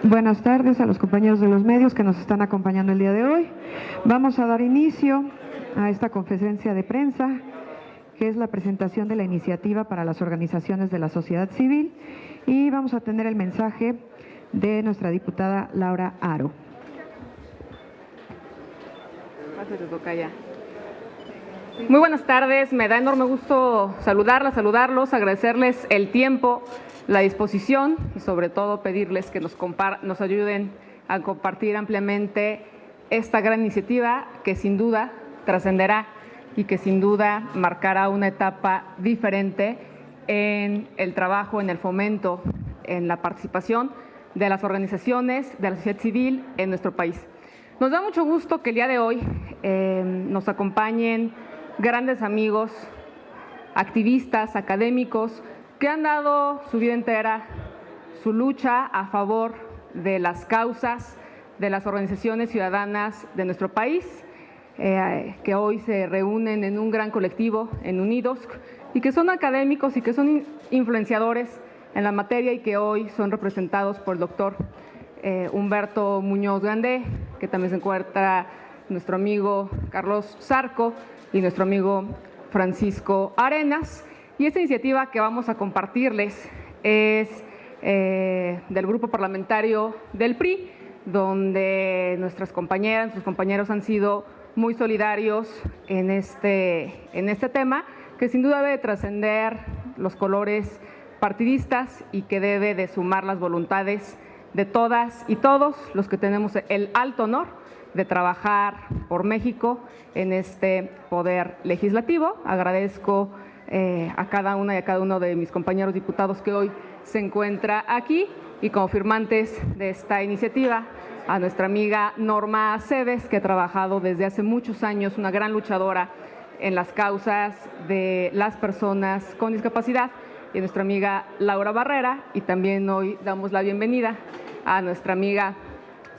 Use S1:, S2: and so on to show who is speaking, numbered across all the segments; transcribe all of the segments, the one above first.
S1: Buenas tardes a los compañeros de los medios que nos están acompañando el día de hoy. Vamos a dar inicio a esta conferencia de prensa, que es la presentación de la iniciativa para las organizaciones de la sociedad civil, y vamos a tener el mensaje de nuestra diputada Laura Haro.
S2: Muy buenas tardes, me da enorme gusto saludarlos, agradecerles el tiempo, la disposición y sobre todo pedirles que nos ayuden a compartir ampliamente esta gran iniciativa que sin duda trascenderá y que sin duda marcará una etapa diferente en el trabajo, en el fomento, en la participación de las organizaciones de la sociedad civil en nuestro país. Nos da mucho gusto que el día de hoy nos acompañen grandes amigos, activistas, académicos, que han dado su vida entera, su lucha a favor de las causas de las organizaciones ciudadanas de nuestro país, que hoy se reúnen en un gran colectivo, en Unidos, y que son académicos y que son influenciadores en la materia y que hoy son representados por el doctor Humberto Muñoz Gandé, que también se encuentra nuestro amigo Carlos Zarco y nuestro amigo Francisco Arenas. Y esta iniciativa que vamos a compartirles es del grupo parlamentario del PRI, donde nuestras compañeras, sus compañeros han sido muy solidarios en este tema, que sin duda debe trascender los colores partidistas y que debe de sumar las voluntades de todas y todos los que tenemos el alto honor de trabajar por México en este poder legislativo. Agradezco a cada una y a cada uno de mis compañeros diputados que hoy se encuentra aquí, y como firmantes de esta iniciativa a nuestra amiga Norma Aceves, que ha trabajado desde hace muchos años, una gran luchadora en las causas de las personas con discapacidad, y a nuestra amiga Laura Barrera, y también hoy damos la bienvenida a nuestra amiga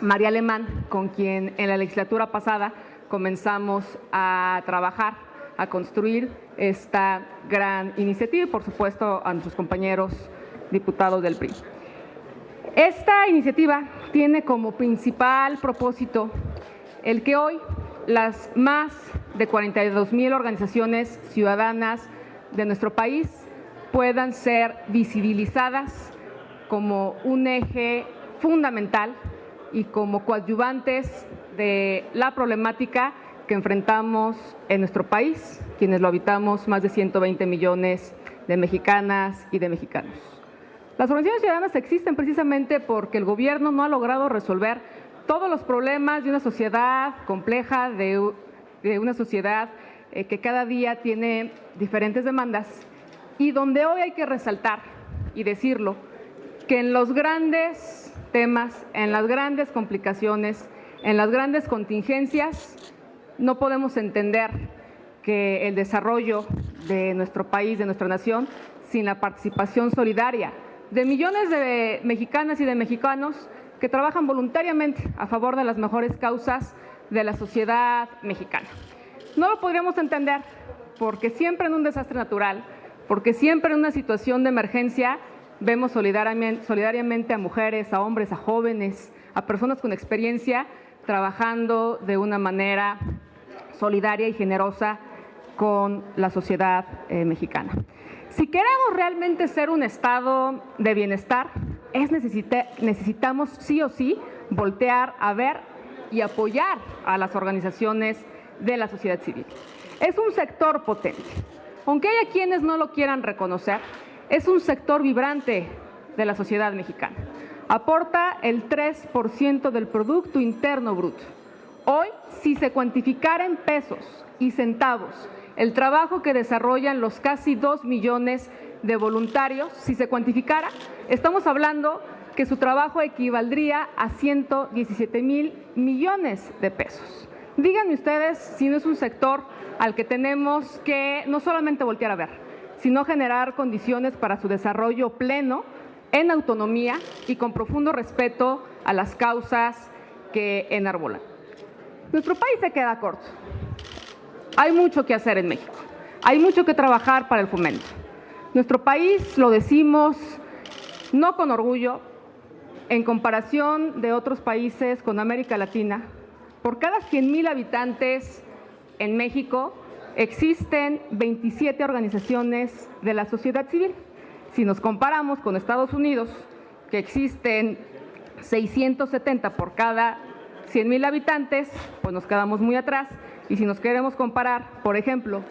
S2: María Alemán, con quien en la legislatura pasada comenzamos a trabajar, a construir esta gran iniciativa, y por supuesto a nuestros compañeros diputados del PRI. Esta iniciativa tiene como principal propósito el que hoy las más de 42,000 organizaciones ciudadanas de nuestro país puedan ser visibilizadas como un eje fundamental y como coadyuvantes de la problemática que enfrentamos en nuestro país, quienes lo habitamos, más de 120 millones de mexicanas y de mexicanos. Las organizaciones ciudadanas existen precisamente porque el gobierno no ha logrado resolver todos los problemas de una sociedad compleja, de una sociedad que cada día tiene diferentes demandas, y donde hoy hay que resaltar y decirlo, que en los grandes temas, en las grandes complicaciones, en las grandes contingencias, no podemos entender que el desarrollo de nuestro país, de nuestra nación, sin la participación solidaria de millones de mexicanas y de mexicanos que trabajan voluntariamente a favor de las mejores causas de la sociedad mexicana. No lo podríamos entender porque siempre en un desastre natural, porque siempre en una situación de emergencia, vemos solidariamente a mujeres, a hombres, a jóvenes, a personas con experiencia, trabajando de una manera solidaria y generosa con la sociedad mexicana. Si queremos realmente ser un estado de bienestar, necesitamos sí o sí voltear a ver y apoyar a las organizaciones de la sociedad civil. Es un sector potente. Aunque haya quienes no lo quieran reconocer, es un sector vibrante de la sociedad mexicana. Aporta el 3% del Producto Interno Bruto. Hoy, si se cuantificara en pesos y centavos el trabajo que desarrollan los casi 2 millones de voluntarios, si se cuantificara, estamos hablando que su trabajo equivaldría a 117,000 millones de pesos. Díganme ustedes si no es un sector al que tenemos que no solamente voltear a ver, sino generar condiciones para su desarrollo pleno, en autonomía y con profundo respeto a las causas que enarbolan. Nuestro país se queda corto. Hay mucho que hacer en México. Hay mucho que trabajar para el fomento. Nuestro país, lo decimos no con orgullo, en comparación de otros países con América Latina, por cada 100,000 habitantes en México existen 27 organizaciones de la sociedad civil. Si nos comparamos con Estados Unidos, que existen 670 por cada 100,000 habitantes, pues nos quedamos muy atrás. Y si nos queremos comparar, por ejemplo,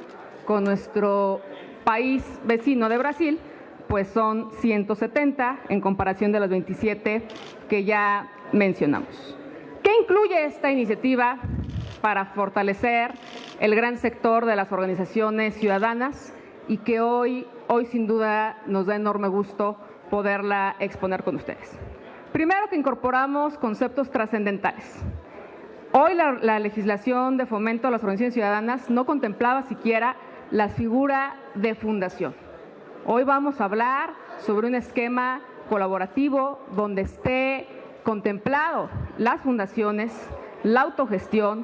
S2: con nuestro país vecino de Brasil, pues son 170 en comparación de las 27 que ya mencionamos. ¿Qué incluye esta iniciativa para fortalecer el gran sector de las organizaciones ciudadanas y que hoy sin duda nos da enorme gusto poderla exponer con ustedes? Primero, que incorporamos conceptos trascendentales. Hoy la legislación de fomento a las organizaciones ciudadanas no contemplaba siquiera la figura de fundación. Hoy vamos a hablar sobre un esquema colaborativo donde esté contemplado las fundaciones, la autogestión,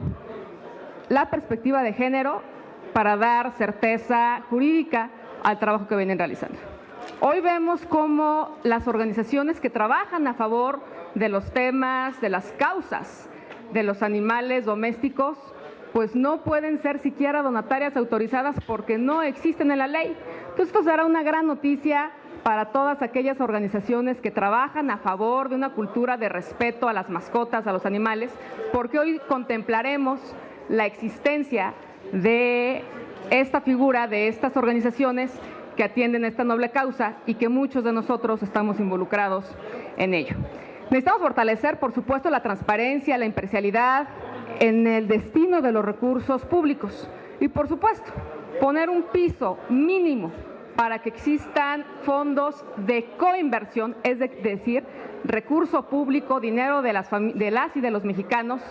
S2: la perspectiva de género para dar certeza jurídica al trabajo que vienen realizando. Hoy vemos cómo las organizaciones que trabajan a favor de los temas, de las causas de los animales domésticos, pues no pueden ser siquiera donatarias autorizadas porque no existen en la ley. Entonces, esto será una gran noticia para todas aquellas organizaciones que trabajan a favor de una cultura de respeto a las mascotas, a los animales, porque hoy contemplaremos la existencia de esta figura, de estas organizaciones que atienden esta noble causa y que muchos de nosotros estamos involucrados en ello. Necesitamos fortalecer, por supuesto, la transparencia, la imparcialidad en el destino de los recursos públicos y, por supuesto, poner un piso mínimo para que existan fondos de coinversión, es decir, recurso público, dinero de las y de los mexicanos,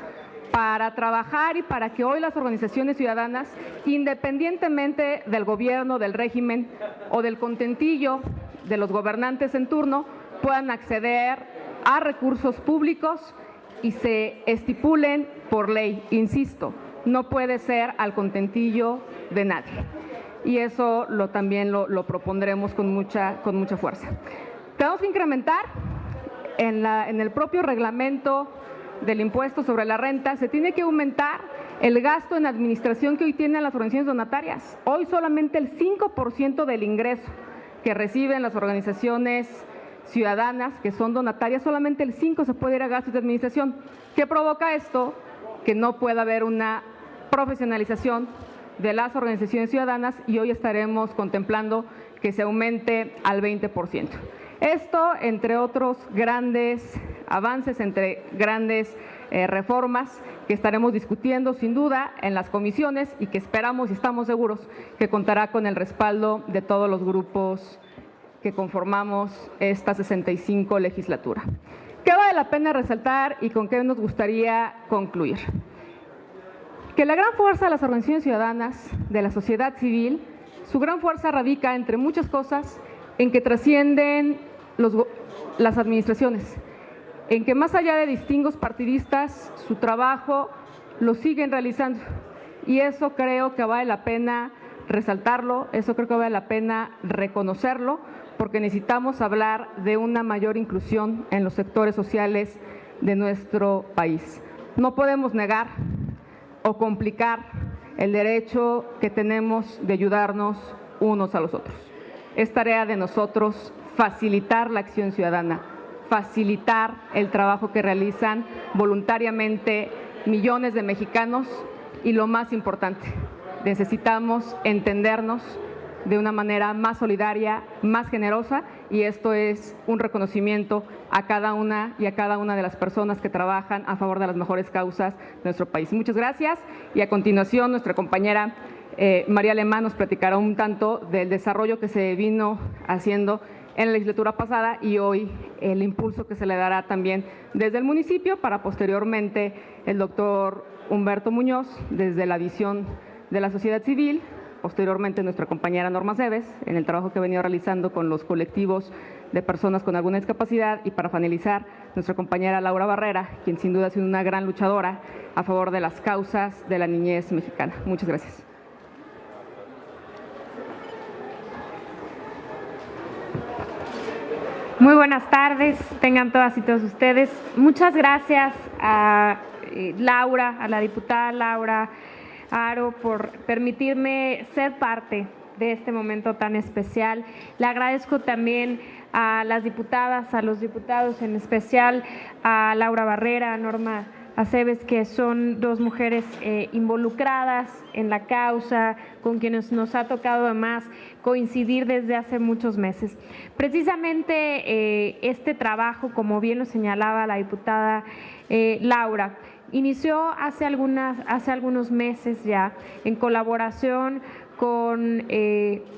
S2: para trabajar y para que hoy las organizaciones ciudadanas, independientemente del gobierno, del régimen o del contentillo de los gobernantes en turno, puedan acceder a recursos públicos y se estipulen por ley. Insisto, no puede ser al contentillo de nadie. Y eso también lo propondremos con mucha fuerza. Tenemos que incrementar en el propio reglamento del impuesto sobre la renta, se tiene que aumentar el gasto en administración que hoy tienen las organizaciones donatarias. Hoy solamente el 5% del ingreso que reciben las organizaciones ciudadanas que son donatarias, solamente el 5% se puede ir a gastos de administración. ¿Qué provoca esto? Que no pueda haber una profesionalización de las organizaciones ciudadanas y hoy estaremos contemplando que se aumente al 20%. Esto, entre otros grandes avances, entre grandes reformas que estaremos discutiendo sin duda en las comisiones y que esperamos y estamos seguros que contará con el respaldo de todos los grupos que conformamos esta 65 legislatura. ¿Qué vale la pena resaltar y con qué nos gustaría concluir? Que la gran fuerza de las organizaciones ciudadanas, de la sociedad civil, su gran fuerza radica, entre muchas cosas, en que trascienden las administraciones, en que más allá de distingos partidistas, su trabajo lo siguen realizando. Y eso creo que vale la pena resaltarlo, eso creo que vale la pena reconocerlo, porque necesitamos hablar de una mayor inclusión en los sectores sociales de nuestro país. No podemos negar o complicar el derecho que tenemos de ayudarnos unos a los otros. Es tarea de nosotros facilitar la acción ciudadana, facilitar el trabajo que realizan voluntariamente millones de mexicanos y lo más importante, necesitamos entendernos de una manera más solidaria, más generosa, y esto es un reconocimiento a cada una y a cada una de las personas que trabajan a favor de las mejores causas de nuestro país. Muchas gracias y a continuación nuestra compañera María Alemán nos platicará un tanto del desarrollo que se vino haciendo en la legislatura pasada y hoy el impulso que se le dará también desde el municipio para posteriormente el doctor Humberto Muñoz desde la visión de la sociedad civil, posteriormente nuestra compañera Norma Cebes en el trabajo que ha venido realizando con los colectivos de personas con alguna discapacidad y para finalizar nuestra compañera Laura Barrera, quien sin duda ha sido una gran luchadora a favor de las causas de la niñez mexicana. Muchas gracias.
S3: Muy buenas tardes, tengan todas y todos ustedes. Muchas gracias a Laura, a la diputada Laura Haro, por permitirme ser parte de este momento tan especial. Le agradezco también a las diputadas, a los diputados, en especial a Laura Barrera, a Norma Aceves, que son dos mujeres involucradas en la causa, con quienes nos ha tocado además coincidir desde hace muchos meses. Precisamente este trabajo, como bien lo señalaba la diputada Laura, inició hace algunos meses ya, en colaboración con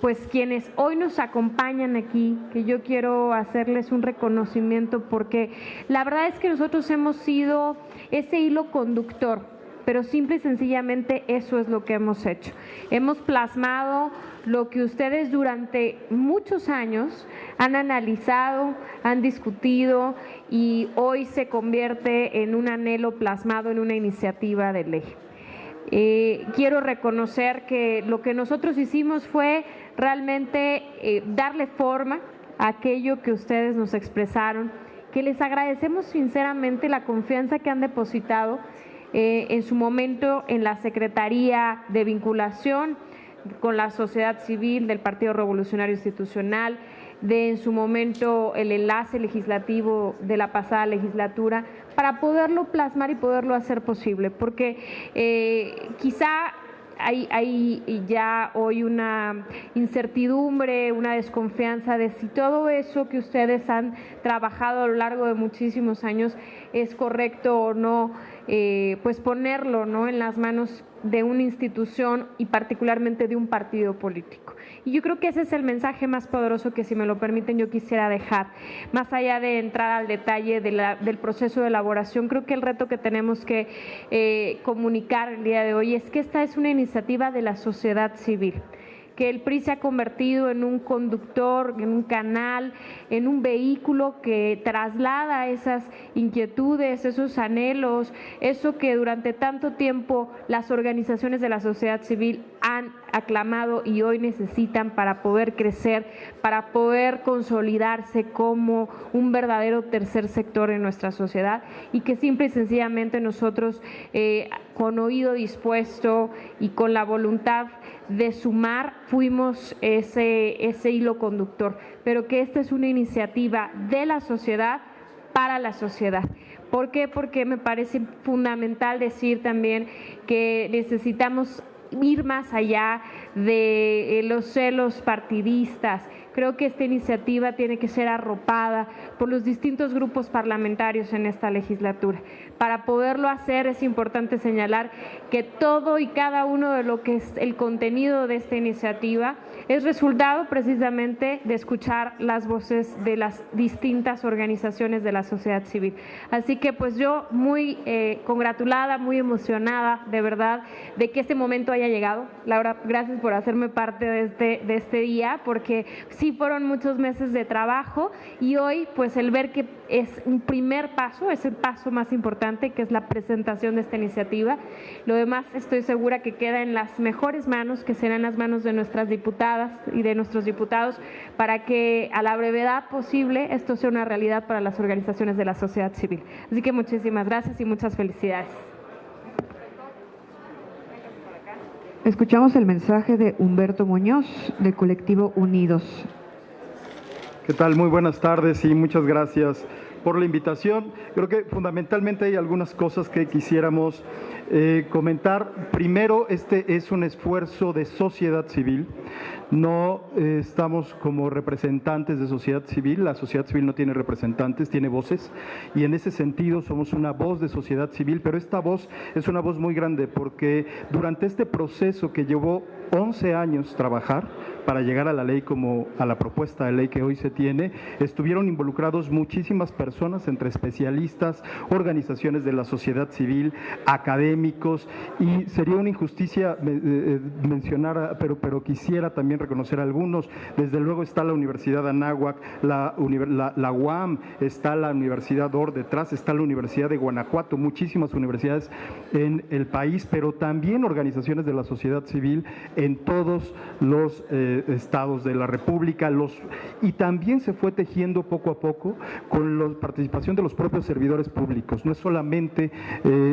S3: pues quienes hoy nos acompañan aquí, que yo quiero hacerles un reconocimiento, porque la verdad es que nosotros hemos sido ese hilo conductor, pero simple y sencillamente eso es lo que hemos hecho. Hemos plasmado lo que ustedes durante muchos años han analizado, han discutido, y hoy se convierte en un anhelo plasmado en una iniciativa de ley. Quiero reconocer que lo que nosotros hicimos fue realmente darle forma a aquello que ustedes nos expresaron, que les agradecemos sinceramente la confianza que han depositado en su momento en la Secretaría de Vinculación con la sociedad civil del Partido Revolucionario Institucional, en su momento el enlace legislativo de la pasada legislatura, para poderlo plasmar y poderlo hacer posible, porque quizá hay ya hoy una incertidumbre, una desconfianza de si todo eso que ustedes han trabajado a lo largo de muchísimos años es correcto o no, pues ponerlo, ¿no?, en las manos de una institución y particularmente de un partido político. Y yo creo que ese es el mensaje más poderoso que, si me lo permiten, yo quisiera dejar. Más allá de entrar al detalle del proceso de elaboración, creo que el reto que tenemos que comunicar el día de hoy es que esta es una iniciativa de la sociedad civil, que el PRI se ha convertido en un conductor, en un canal, en un vehículo que traslada esas inquietudes, esos anhelos, eso que durante tanto tiempo las organizaciones de la sociedad civil han aclamado y hoy necesitan para poder crecer, para poder consolidarse como un verdadero tercer sector en nuestra sociedad, y que simple y sencillamente nosotros, con oído dispuesto y con la voluntad de sumar, fuimos ese hilo conductor, pero que esta es una iniciativa de la sociedad para la sociedad. ¿Por qué? Porque me parece fundamental decir también que necesitamos ir más allá de los celos partidistas. Creo que esta iniciativa tiene que ser arropada por los distintos grupos parlamentarios en esta legislatura. Para poderlo hacer es importante señalar que todo y cada uno de lo que es el contenido de esta iniciativa es resultado precisamente de escuchar las voces de las distintas organizaciones de la sociedad civil. Así que pues yo muy congratulada, muy emocionada de verdad de que este momento haya llegado. Laura, gracias por hacerme parte de este día, porque sí fueron muchos meses de trabajo, y hoy pues el ver que es un primer paso, es el paso más importante, que es la presentación de esta iniciativa. Lo demás estoy segura que queda en las mejores manos, que serán las manos de nuestras diputadas y de nuestros diputados, para que a la brevedad posible esto sea una realidad para las organizaciones de la sociedad civil. Así que muchísimas gracias y muchas felicidades.
S1: Escuchamos el mensaje de Humberto Muñoz, del colectivo Unidos.
S4: ¿Qué tal? Muy buenas tardes y muchas gracias por la invitación. Creo que fundamentalmente hay algunas cosas que quisiéramos comentar. Primero, este es un esfuerzo de sociedad civil. No estamos como representantes de sociedad civil. La sociedad civil no tiene representantes, tiene voces, y en ese sentido somos una voz de sociedad civil, pero esta voz es una voz muy grande, porque durante este proceso que llevó 11 años trabajar para llegar a la ley, como a la propuesta de ley que hoy se tiene, estuvieron involucrados muchísimas personas, entre especialistas, organizaciones de la sociedad civil, académicos, y sería una injusticia mencionar, pero quisiera también reconocer a algunos. Desde luego está la Universidad Anáhuac, la UAM, está la Universidad OR detrás, está la Universidad de Guanajuato, muchísimas universidades en el país, pero también organizaciones de la sociedad civil en todos los estados de la República, y también se fue tejiendo poco a poco con la participación de los propios servidores públicos. No es solamente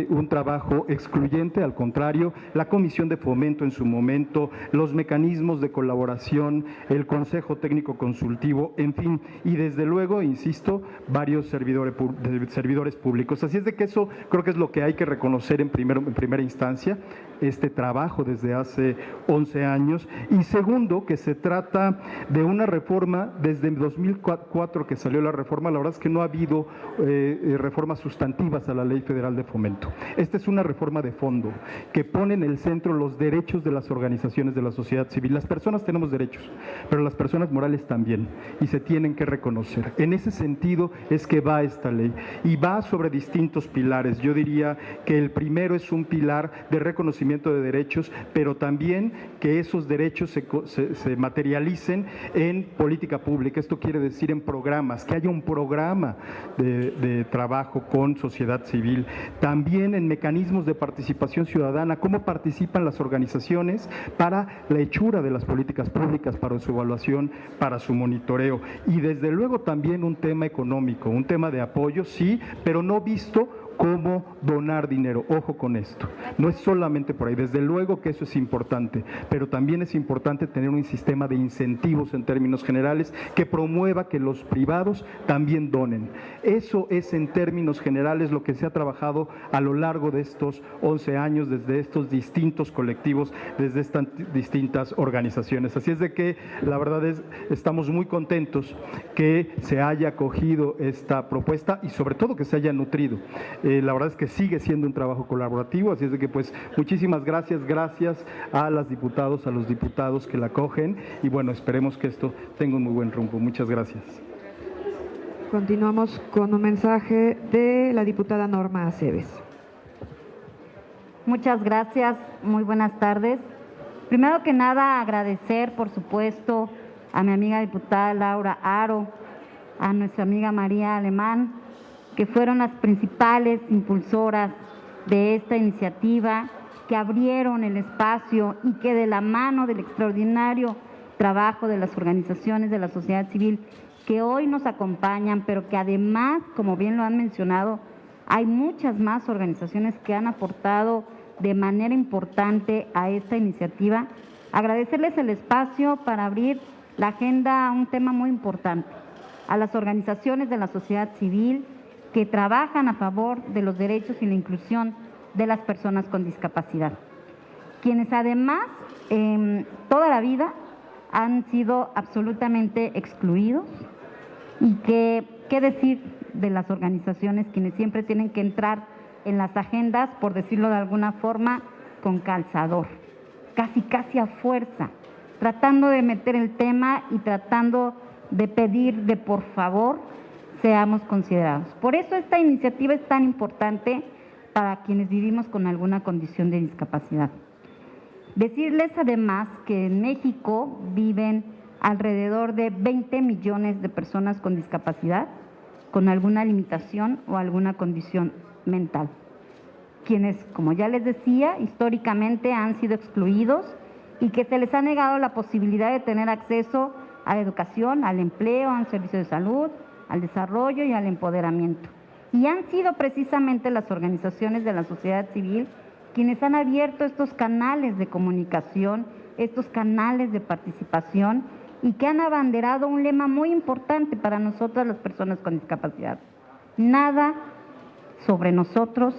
S4: un trabajo excluyente, al contrario, la Comisión de Fomento en su momento, los mecanismos de colaboración, el Consejo Técnico Consultivo, en fin, y desde luego, insisto, varios servidores públicos. Así es de que eso creo que es lo que hay que reconocer en primera instancia, este trabajo desde hace 11 años, y segundo, que se trata de una reforma desde 2004 que salió la reforma. La verdad es que no ha habido reformas sustantivas a la Ley Federal de Fomento. Esta es una reforma de fondo que pone en el centro los derechos de las organizaciones de la sociedad civil. Las personas tenemos derechos, pero las personas morales también, y se tienen que reconocer. En ese sentido es que va esta ley, y va sobre distintos pilares. Yo diría que el primero es un pilar de reconocimiento de derechos, pero también que esos derechos se materialicen en política pública. Esto quiere decir en programas, que haya un programa de trabajo con sociedad civil. También en mecanismos de participación ciudadana, cómo participan las organizaciones para la hechura de las políticas públicas, para su evaluación, para su monitoreo. Y desde luego también un tema económico, un tema de apoyo, sí, pero no visto cómo donar dinero. Ojo con esto, no es solamente por ahí, desde luego que eso es importante, pero también es importante tener un sistema de incentivos en términos generales que promueva que los privados también donen. Eso es en términos generales lo que se ha trabajado a lo largo de estos 11 años, desde estos distintos colectivos, desde estas distintas organizaciones. Así es de que la verdad estamos muy contentos que se haya acogido esta propuesta y sobre todo que se haya nutrido. La verdad es que sigue siendo un trabajo colaborativo, así es de que pues muchísimas gracias a las diputados, a los diputados que la acogen, y bueno, esperemos que esto tenga un muy buen rumbo. Muchas gracias.
S1: Continuamos con un mensaje de la diputada Norma Aceves.
S5: Muchas gracias, muy buenas tardes. Primero que nada, agradecer, por supuesto, a mi amiga diputada Laura Haro, a nuestra amiga María Alemán, que fueron las principales impulsoras de esta iniciativa, que abrieron el espacio y que de la mano del extraordinario trabajo de las organizaciones de la sociedad civil que hoy nos acompañan, pero que además, como bien lo han mencionado, hay muchas más organizaciones que han aportado de manera importante a esta iniciativa. Agradecerles el espacio para abrir la agenda a un tema muy importante, a las organizaciones de la sociedad civil que trabajan a favor de los derechos y la inclusión de las personas con discapacidad, quienes además toda la vida han sido absolutamente excluidos, y que, ¿qué decir de las organizaciones quienes siempre tienen que entrar en las agendas, por decirlo de alguna forma, con calzador, casi a fuerza, tratando de meter el tema y tratando de pedir de por favor seamos considerados? Por eso esta iniciativa es tan importante para quienes vivimos con alguna condición de discapacidad. Decirles además que en México viven alrededor de 20 millones de personas con discapacidad, con alguna limitación o alguna condición mental, quienes, como ya les decía, históricamente han sido excluidos y que se les ha negado la posibilidad de tener acceso a la educación, al empleo, a un servicio de salud, al desarrollo y al empoderamiento. Y han sido precisamente las organizaciones de la sociedad civil quienes han abierto estos canales de comunicación, estos canales de participación, y que han abanderado un lema muy importante para nosotras las personas con discapacidad: nada sobre nosotros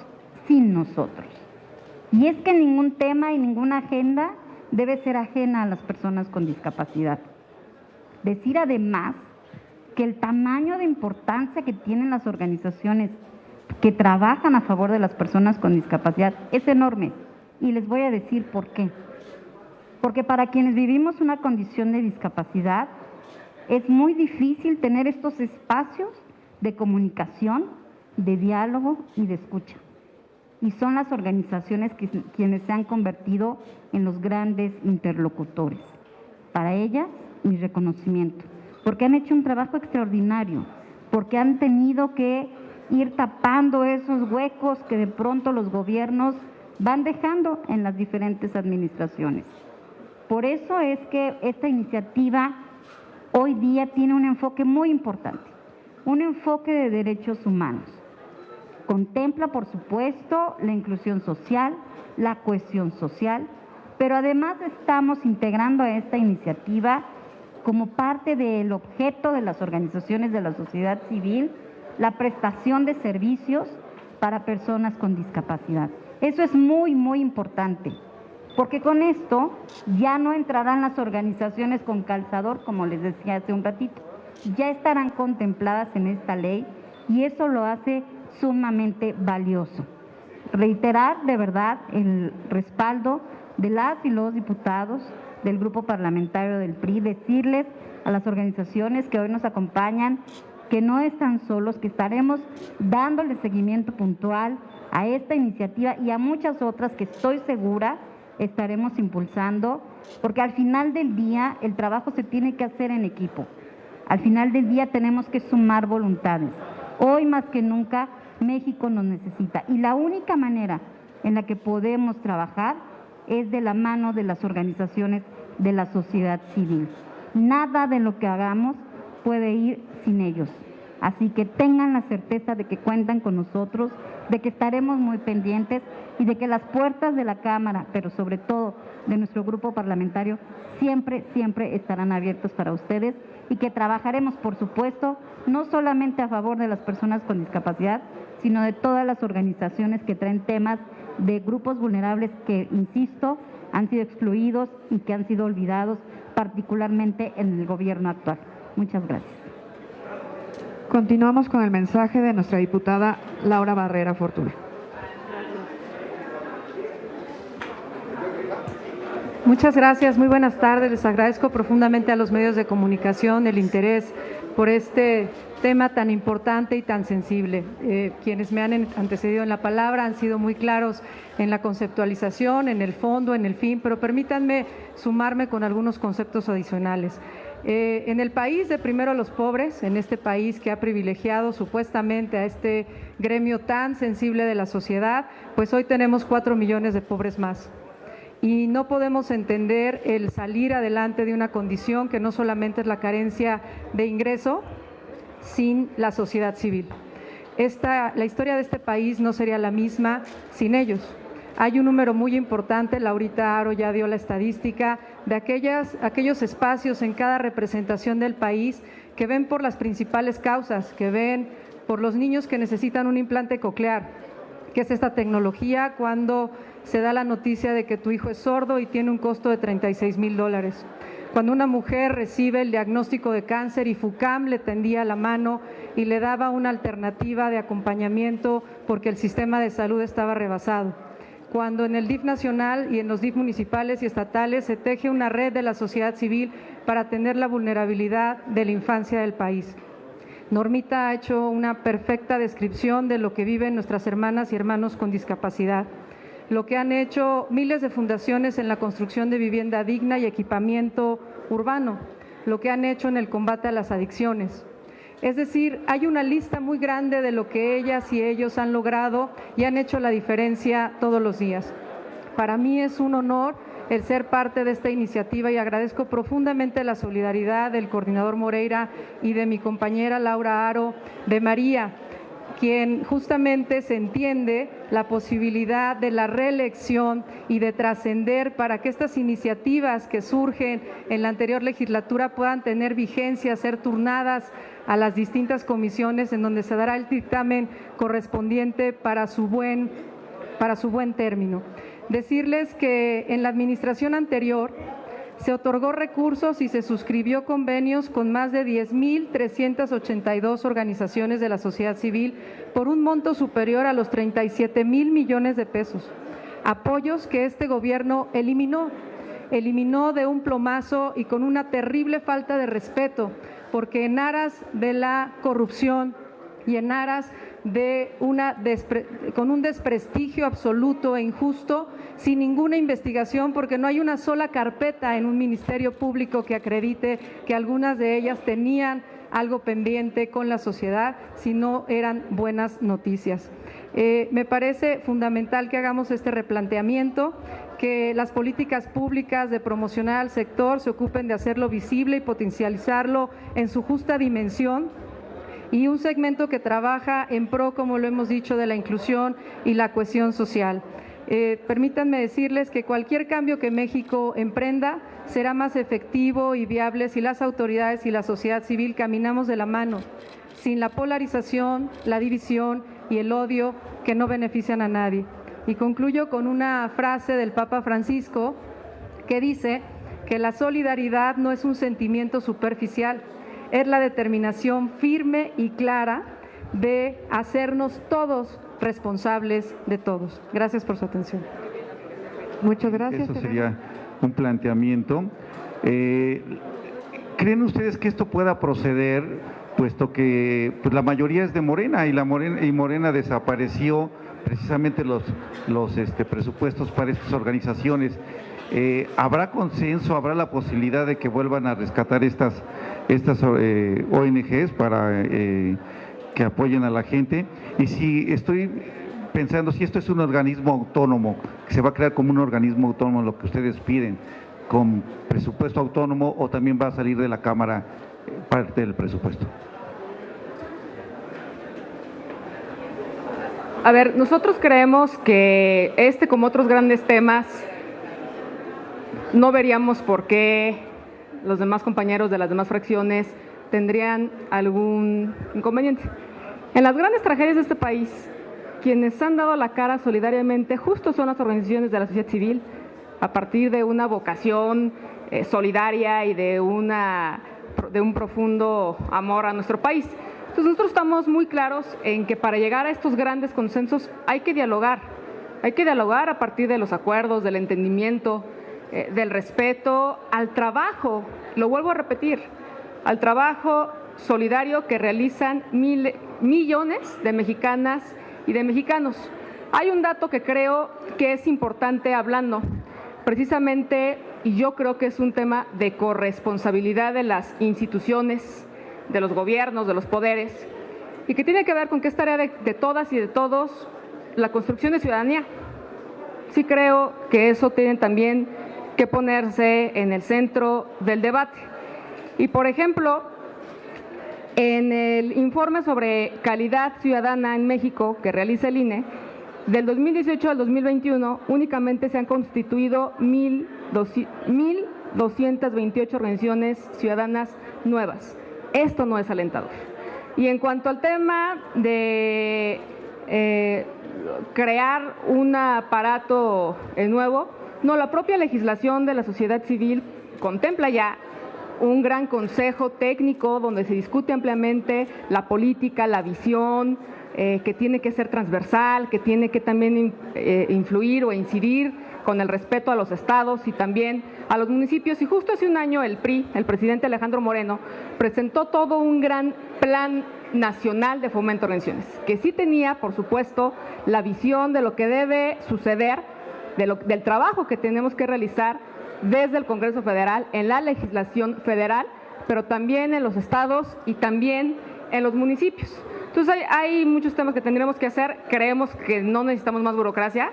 S5: sin nosotros. Y es que ningún tema y ninguna agenda debe ser ajena a las personas con discapacidad. Decir además que el tamaño de importancia que tienen las organizaciones que trabajan a favor de las personas con discapacidad es enorme, y les voy a decir por qué. Porque para quienes vivimos una condición de discapacidad es muy difícil tener estos espacios de comunicación, de diálogo y de escucha. Y son las organizaciones quienes se han convertido en los grandes interlocutores. Para ellas, mi reconocimiento, porque han hecho un trabajo extraordinario, porque han tenido que ir tapando esos huecos que de pronto los gobiernos van dejando en las diferentes administraciones. Por eso es que esta iniciativa hoy día tiene un enfoque muy importante, un enfoque de derechos humanos. Contempla, por supuesto, la inclusión social, la cohesión social, pero además estamos integrando a esta iniciativa como parte del objeto de las organizaciones de la sociedad civil, la prestación de servicios para personas con discapacidad. Eso es muy, muy importante, porque con esto ya no entrarán las organizaciones con calzador, como les decía hace un ratito, ya estarán contempladas en esta ley y eso lo hace sumamente valioso. Reiterar de verdad el respaldo de las y los diputados del Grupo Parlamentario del PRI, decirles a las organizaciones que hoy nos acompañan que no están solos, que estaremos dándole seguimiento puntual a esta iniciativa y a muchas otras que estoy segura estaremos impulsando, porque al final del día el trabajo se tiene que hacer en equipo. Al final del día tenemos que sumar voluntades. Hoy más que nunca México nos necesita y la única manera en la que podemos trabajar es de la mano de las organizaciones de la sociedad civil. Nada de lo que hagamos puede ir sin ellos. Así que tengan la certeza de que cuentan con nosotros, de que estaremos muy pendientes y de que las puertas de la Cámara, pero sobre todo de nuestro grupo parlamentario, siempre, siempre estarán abiertos para ustedes y que trabajaremos, por supuesto, no solamente a favor de las personas con discapacidad, sino de todas las organizaciones que traen temas de grupos vulnerables que, insisto, han sido excluidos y que han sido olvidados, particularmente en el gobierno actual. Muchas gracias.
S1: Continuamos con el mensaje de nuestra diputada Laura Barrera Fortuna.
S6: Muchas gracias, muy buenas tardes. Les agradezco profundamente a los medios de comunicación el interés por este tema tan importante y tan sensible. Quienes me han antecedido en la palabra han sido muy claros en la conceptualización, en el fondo, en el fin, pero permítanme sumarme con algunos conceptos adicionales. En el país de primero los pobres, en este país que ha privilegiado supuestamente a este gremio tan sensible de la sociedad, pues hoy tenemos 4 millones de pobres más. Y no podemos entender el salir adelante de una condición que no solamente es la carencia de ingreso, sin la sociedad civil. La historia de este país no sería la misma sin ellos. Hay un número muy importante, Laurita Aro ya dio la estadística, de aquellos espacios en cada representación del país que ven por las principales causas, que ven por los niños que necesitan un implante coclear, que es esta tecnología cuando se da la noticia de que tu hijo es sordo y tiene un costo de $36,000. Cuando una mujer recibe el diagnóstico de cáncer y FUCAM le tendía la mano y le daba una alternativa de acompañamiento porque el sistema de salud estaba rebasado. Cuando en el DIF nacional y en los DIF municipales y estatales se teje una red de la sociedad civil para atender la vulnerabilidad de la infancia del país. Normita ha hecho una perfecta descripción de lo que viven nuestras hermanas y hermanos con discapacidad, lo que han hecho miles de fundaciones en la construcción de vivienda digna y equipamiento urbano, lo que han hecho en el combate a las adicciones. Es decir, hay una lista muy grande de lo que ellas y ellos han logrado y han hecho la diferencia todos los días. Para mí es un honor el ser parte de esta iniciativa y agradezco profundamente la solidaridad del coordinador Moreira y de mi compañera Laura Aro, de María, quien justamente se entiende la posibilidad de la reelección y de trascender para que estas iniciativas que surgen en la anterior legislatura puedan tener vigencia, ser turnadas a las distintas comisiones en donde se dará el dictamen correspondiente para su buen término. Decirles que en la administración anterior se otorgó recursos y se suscribió convenios con más de 10,382 organizaciones de la sociedad civil por un monto superior a los 37,000 millones de pesos. Apoyos que este gobierno eliminó de un plomazo y con una terrible falta de respeto, porque en aras de la corrupción y en aras de con un desprestigio absoluto e injusto, sin ninguna investigación, porque no hay una sola carpeta en un ministerio público que acredite que algunas de ellas tenían algo pendiente con la sociedad, si no eran buenas noticias. Me parece fundamental que hagamos este replanteamiento, que las políticas públicas de promocionar al sector se ocupen de hacerlo visible y potencializarlo en su justa dimensión, y un segmento que trabaja en pro, como lo hemos dicho, de la inclusión y la cohesión social. Permítanme decirles que cualquier cambio que México emprenda será más efectivo y viable si las autoridades y la sociedad civil caminamos de la mano, sin la polarización, la división y el odio que no benefician a nadie. Y concluyo con una frase del Papa Francisco que dice que la solidaridad no es un sentimiento superficial, es la determinación firme y clara de hacernos todos responsables de todos. Gracias por su atención.
S1: Muchas gracias.
S7: Eso sería un planteamiento. ¿Creen ustedes que esto pueda proceder, puesto que pues, la mayoría es de Morena y Morena desapareció precisamente los presupuestos para estas organizaciones? ¿Habrá consenso, habrá la posibilidad de que vuelvan a rescatar estas ONGs para que apoyen a la gente? Y si estoy pensando, si esto es un organismo autónomo, que se va a crear como un organismo autónomo, lo que ustedes piden, con presupuesto autónomo, o también va a salir de la Cámara parte del presupuesto.
S2: A ver, nosotros creemos que como otros grandes temas, no veríamos por qué los demás compañeros de las demás fracciones tendrían algún inconveniente. En las grandes tragedias de este país, quienes han dado la cara solidariamente justo son las organizaciones de la sociedad civil, a partir de una vocación solidaria y de un profundo amor a nuestro país. Entonces nosotros estamos muy claros en que para llegar a estos grandes consensos hay que dialogar a partir de los acuerdos, del entendimiento, del respeto al trabajo, lo vuelvo a repetir, al trabajo solidario que realizan millones de mexicanas y de mexicanos. Hay un dato que creo que es importante hablando, precisamente, y yo creo que es un tema de corresponsabilidad de las instituciones, de los gobiernos, de los poderes, y que tiene que ver con que es tarea de todas y de todos la construcción de ciudadanía. Sí creo que eso tiene también que ponerse en el centro del debate. Y, por ejemplo, en el informe sobre calidad ciudadana en México que realiza el INE, del 2018 al 2021 únicamente se han constituido 1,228 organizaciones ciudadanas nuevas. Esto no es alentador. Y en cuanto al tema de crear un aparato nuevo, no, la propia legislación de la sociedad civil contempla ya un gran consejo técnico donde se discute ampliamente la política, la visión, que tiene que ser transversal, que tiene que también influir o incidir con el respeto a los estados y también a los municipios. Y justo hace un año el PRI, el presidente Alejandro Moreno, presentó todo un gran plan nacional de fomento de organizaciones, que sí tenía, por supuesto, la visión de lo que debe suceder, del trabajo que tenemos que realizar desde el Congreso Federal, en la legislación federal, pero también en los estados y también en los municipios. Entonces hay muchos temas que tendremos que hacer. Creemos que no necesitamos más burocracia.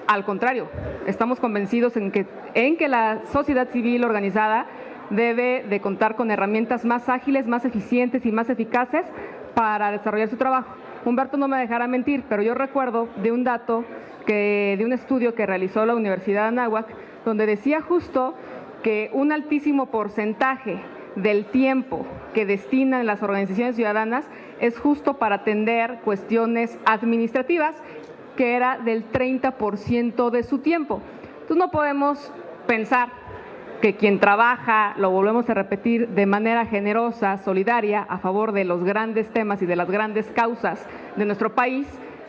S2: Al contrario, estamos convencidos en que la sociedad civil organizada debe de contar con herramientas más ágiles, más eficientes y más eficaces para desarrollar su trabajo. Humberto no me dejará mentir, pero yo recuerdo de un dato, de un estudio que realizó la Universidad de Anáhuac, donde decía justo que un altísimo porcentaje del tiempo que destinan las organizaciones ciudadanas es justo para atender cuestiones administrativas, que era del 30% de su tiempo. Entonces no podemos pensar que quien trabaja, lo volvemos a repetir, de manera generosa, solidaria, a favor de los grandes temas y de las grandes causas de nuestro país,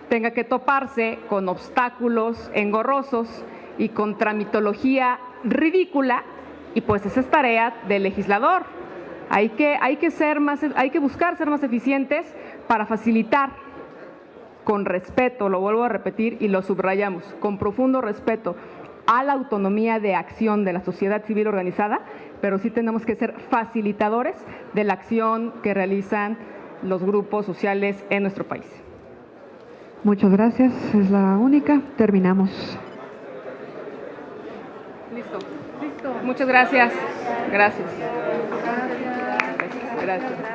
S2: tenga que toparse con obstáculos engorrosos y con tramitología ridícula, y pues esa es tarea del legislador. Hay que buscar ser más eficientes para facilitar con respeto, lo vuelvo a repetir y lo subrayamos, con profundo respeto a la autonomía de acción de la sociedad civil organizada, pero sí tenemos que ser facilitadores de la acción que realizan los grupos sociales en nuestro país.
S1: Muchas gracias, es la única. Terminamos.
S2: Listo. Muchas gracias. Gracias. Gracias.